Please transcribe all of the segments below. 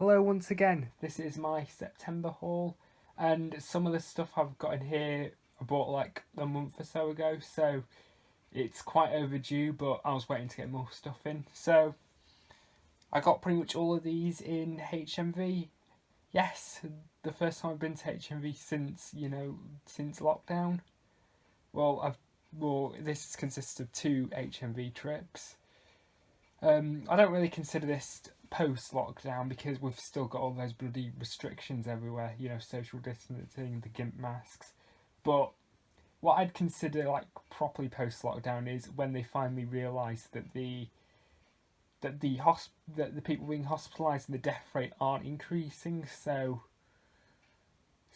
Hello once again, this is my September haul, and some of the stuff I've got in here I bought like a month or so ago, so it's quite overdue, but I was waiting to get more stuff in. So I got pretty much all of these in HMV. Yes, the first time I've been to HMV since lockdown. This consists of 2 HMV trips. I don't really consider this post-lockdown because we've still got all those bloody restrictions everywhere, social distancing, the GIMP masks. But what I'd consider like properly post-lockdown is when they finally realise that the people being hospitalised and the death rate aren't increasing, so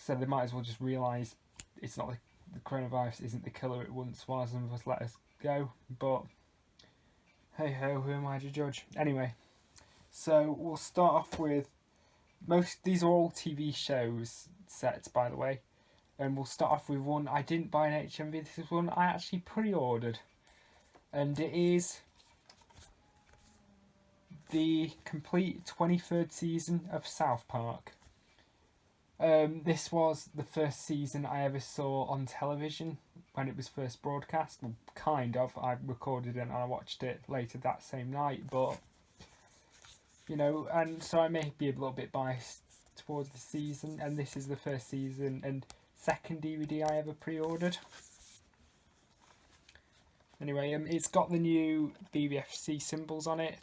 they might as well just realise it's not the coronavirus isn't the killer it once was and just let us go. But hey ho, who am I to judge? Anyway, so we'll start off with these are all TV shows sets, by the way. And we'll start off with one I didn't buy in HMV. This is one I actually pre-ordered. And it is the complete 23rd season of South Park. This was the first season I ever saw on television when it was first broadcast. Well, kind of. I recorded it and I watched it later that same night, but and so I may be a little bit biased towards the season, and this is the first season and second DVD I ever pre-ordered. Anyway, it's got the new BBFC symbols on it.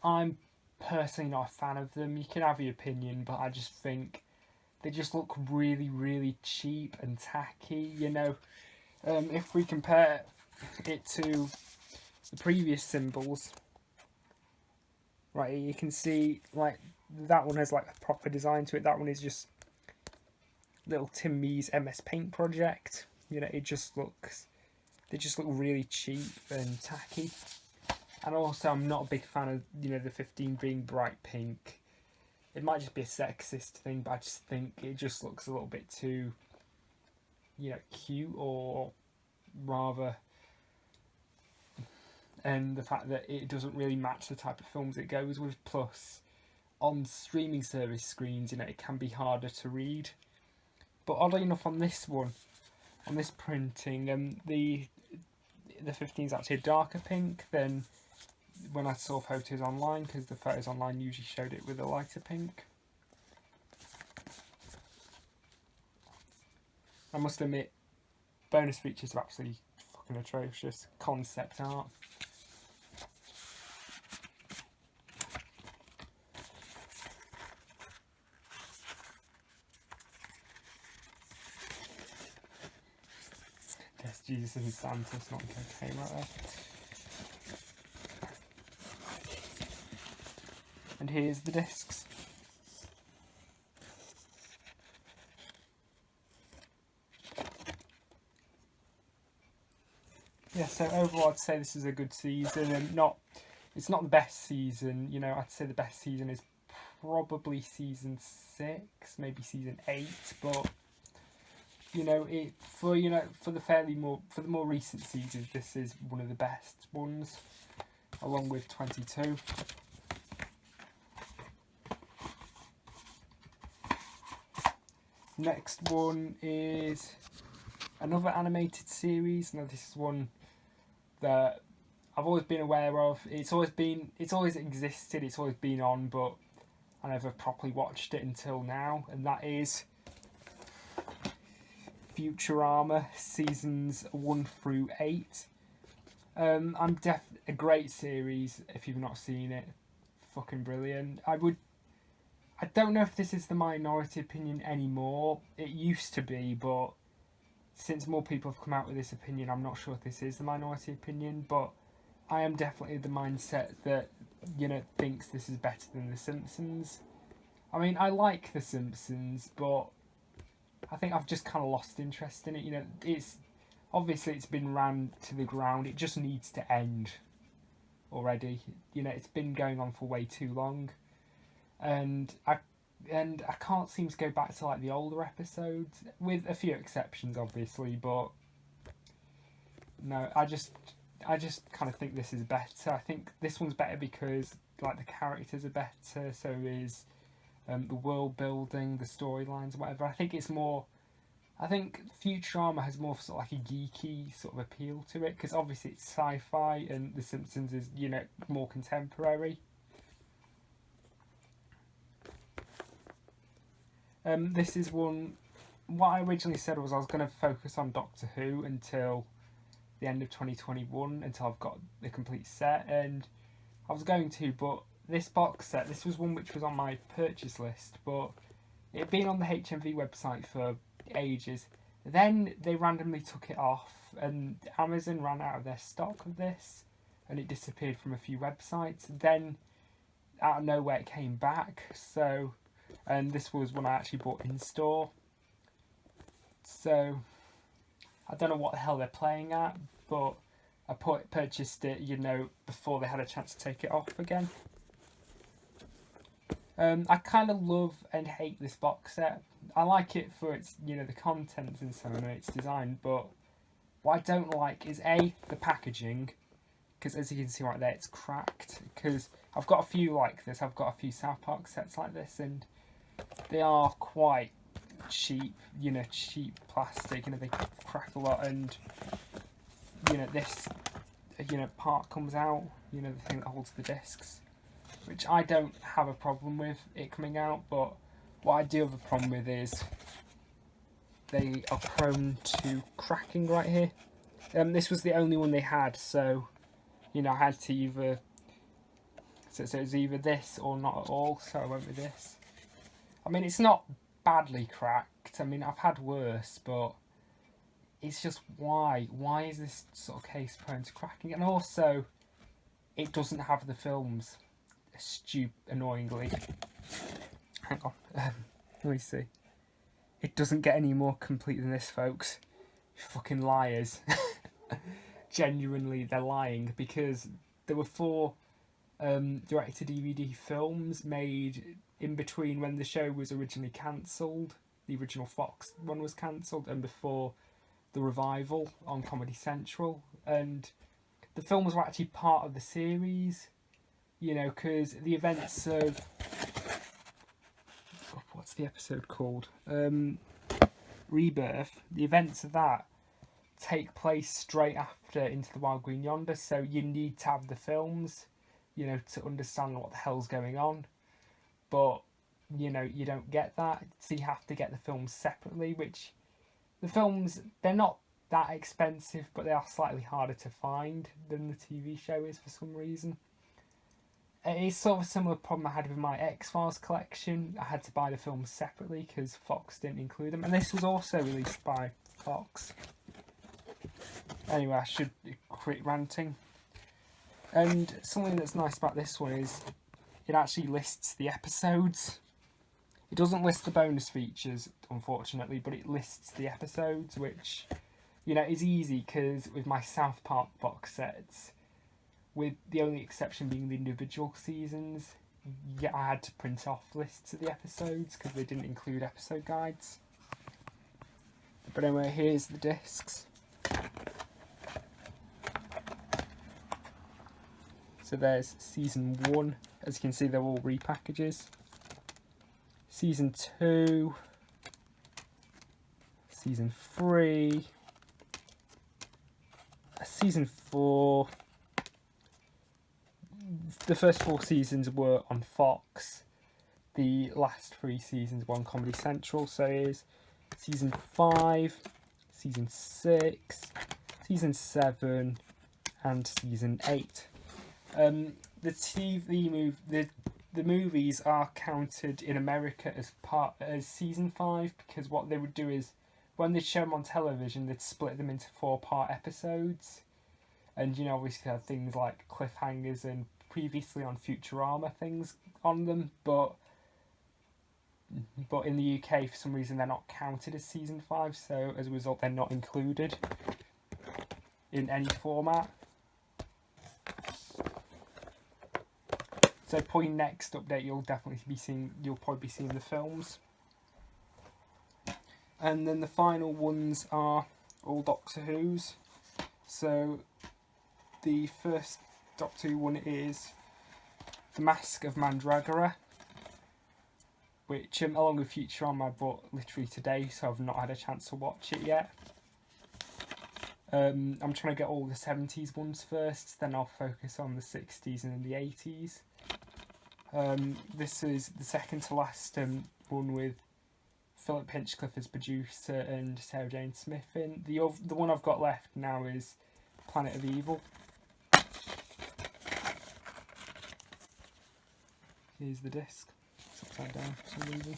I'm personally not a fan of them. You can have your opinion, but I just think they just look really, really cheap and tacky, If we compare it to the previous symbols, right, you can see, like, that one has, like, a proper design to it. That one is just little Tim Mee's MS Paint project. They just look really cheap and tacky. And also, I'm not a big fan of, the 15 being bright pink. It might just be a sexist thing, but I just think it just looks a little bit too, cute, or rather, and the fact that it doesn't really match the type of films it goes with. Plus, on streaming service screens, it can be harder to read. But oddly enough, on this printing, the 15 is actually a darker pink than when I saw photos online, because the photos online usually showed it with a lighter pink. I must admit, bonus features are absolutely fucking atrocious. Concept art. Yes, Jesus and Santa's not okay right there. And here's the discs. Yeah, so overall I'd say this is a good season, and it's not the best season, I'd say the best season is probably season 6, maybe season 8, but for the more recent seasons, this is one of the best ones, along with 22. Next one is another animated series. Now this is one that I've always been aware of. It's always existed. It's always been on, but I never properly watched it until now, and that is Futurama seasons 1 through 8. A great series if you've not seen it. Fucking brilliant. I don't know if this is the minority opinion anymore. It used to be, but since more people have come out with this opinion, I'm not sure if this is the minority opinion, but I am definitely the mindset that, thinks this is better than The Simpsons. I mean, I like The Simpsons, but I think I've just kind of lost interest in it. It's been ran to the ground. It just needs to end already. It's been going on for way too long. And I can't seem to go back to like the older episodes, with a few exceptions obviously, but no, I just kind of think this is better. I think this one's better because like the characters are better, so is the world building, the storylines, whatever. I think Futurama has more sort of like a geeky sort of appeal to it, because obviously it's sci-fi and The Simpsons is, you know, more contemporary. This is one. What I originally said was I was going to focus on Doctor Who until the end of 2021, until I've got the complete set, and I was going to, but this box set, this was one which was on my purchase list, but it had been on the HMV website for ages. Then they randomly took it off, and Amazon ran out of their stock of this, and it disappeared from a few websites. Then, out of nowhere, it came back, so, and this was one I actually bought in store. So, I don't know what the hell they're playing at, but I purchased it, you know, before they had a chance to take it off again. I kind of love and hate this box set. I like it for its, you know, the contents and so on, and its design, but what I don't like is A, the packaging, because as you can see right there, it's cracked, because I've got a few like this, I've got a few South Park sets like this, and they are quite cheap, you know, cheap plastic, and they crack a lot, and, you know, this, you know, part comes out, you know, the thing that holds the discs, which I don't have a problem with it coming out, but what I do have a problem with is they are prone to cracking right here. This was the only one they had, so, you know, I had to either, so it was either this or not at all, so I went with this. I mean, it's not badly cracked, I mean, I've had worse, but it's just why is this sort of case prone to cracking? And also, it doesn't have the films. Annoyingly. Hang on. Let me see. It doesn't get any more complete than this, folks. You fucking liars. Genuinely, they're lying, because there were 4 direct-to-DVD films made in between when the show was originally cancelled. The original Fox one was cancelled, and before the revival on Comedy Central. And the films were actually part of the series. You know, because the events of... what's the episode called? Rebirth. The events of that take place straight after Into the Wild Green Yonder, so you need to have the films, you know, to understand what the hell's going on. But, you know, you don't get that, so you have to get the films separately, which... The films, they're not that expensive, but they are slightly harder to find than the TV show is for some reason. It's sort of a similar problem I had with my X-Files collection. I had to buy the films separately because Fox didn't include them. And this was also released by Fox. Anyway, I should quit ranting. And something that's nice about this one is it actually lists the episodes. It doesn't list the bonus features, unfortunately, but it lists the episodes, which, you know, is easy because with my South Park box sets, with the only exception being the individual seasons, yeah, I had to print off lists of the episodes because they didn't include episode guides. But anyway, here's the discs. So there's season 1. As you can see, they're all repackages. Season 2. Season 3. Season 4. The first 4 seasons were on Fox. The last 3 seasons were on Comedy Central. So here's season 5, season 6, season 7, and season 8. The movies are counted in America as season 5, because what they would do is when they show them on television, they'd split them into 4-part episodes. And, you know, obviously have things like cliffhangers and previously on Futurama things on them, but in the UK for some reason they're not counted as season 5, so as a result they're not included in any format. So probably next update you'll probably be seeing the films. And then the final ones are all Doctor Who's. So the first Doctor Who one is The Mask of Mandragora, which along with Futurama I bought literally today, so I've not had a chance to watch it yet. I'm trying to get all the 70s ones first, then I'll focus on the 60s and the 80s. This is the second to last one with Philip Hinchcliffe as producer and Sarah Jane Smith in. The one I've got left now is Planet of Evil. Here's the disc. It's upside down for some reason.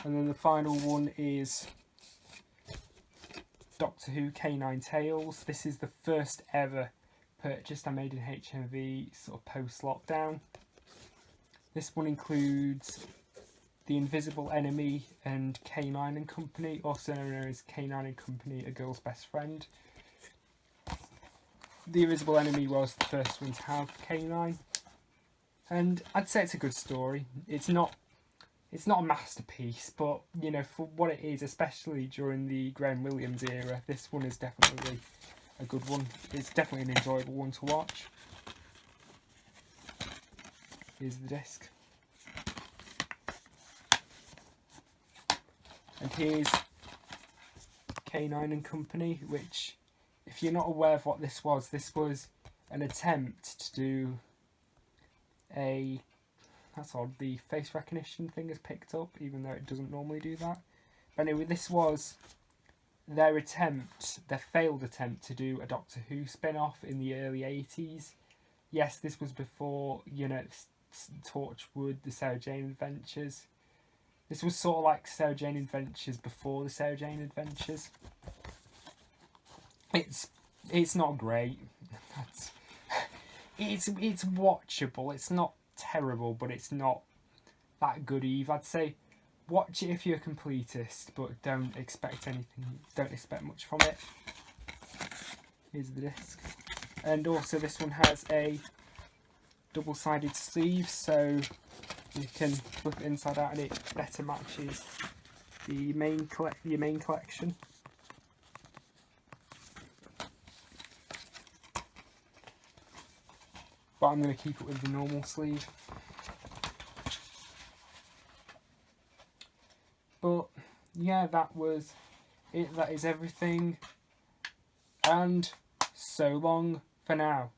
And then the final one is Doctor Who K9 Tales. This is the first ever purchase I made in HMV sort of post-lockdown. This one includes The Invisible Enemy and K9 and Company, also known as K9 and Company, A Girl's Best Friend. The Invisible Enemy was the first one to have K9, and I'd say it's a good story. It's not a masterpiece, but you know, for what it is, especially during the Graham Williams era, this one is definitely a good one. It's definitely an enjoyable one to watch. Here's the disc. And here's K9 and Company, which, if you're not aware of what this was an attempt to do that's odd, the face recognition thing is picked up, even though it doesn't normally do that. But anyway, this was their failed attempt to do a Doctor Who spin-off in the early 80s. Yes, this was before, you know, Torchwood, the Sarah Jane Adventures. This was sort of like Sarah Jane Adventures before the Sarah Jane Adventures. It's not great. It's watchable. It's not terrible, but it's not that good either. I'd say watch it if you're a completist, but don't expect anything. Don't expect much from it. Here's the disc, and also this one has a double-sided sleeve, so you can flip it inside out, and it better matches the main collection. But I'm going to keep it with the normal sleeve. But yeah, that was it. That is everything. And so long for now.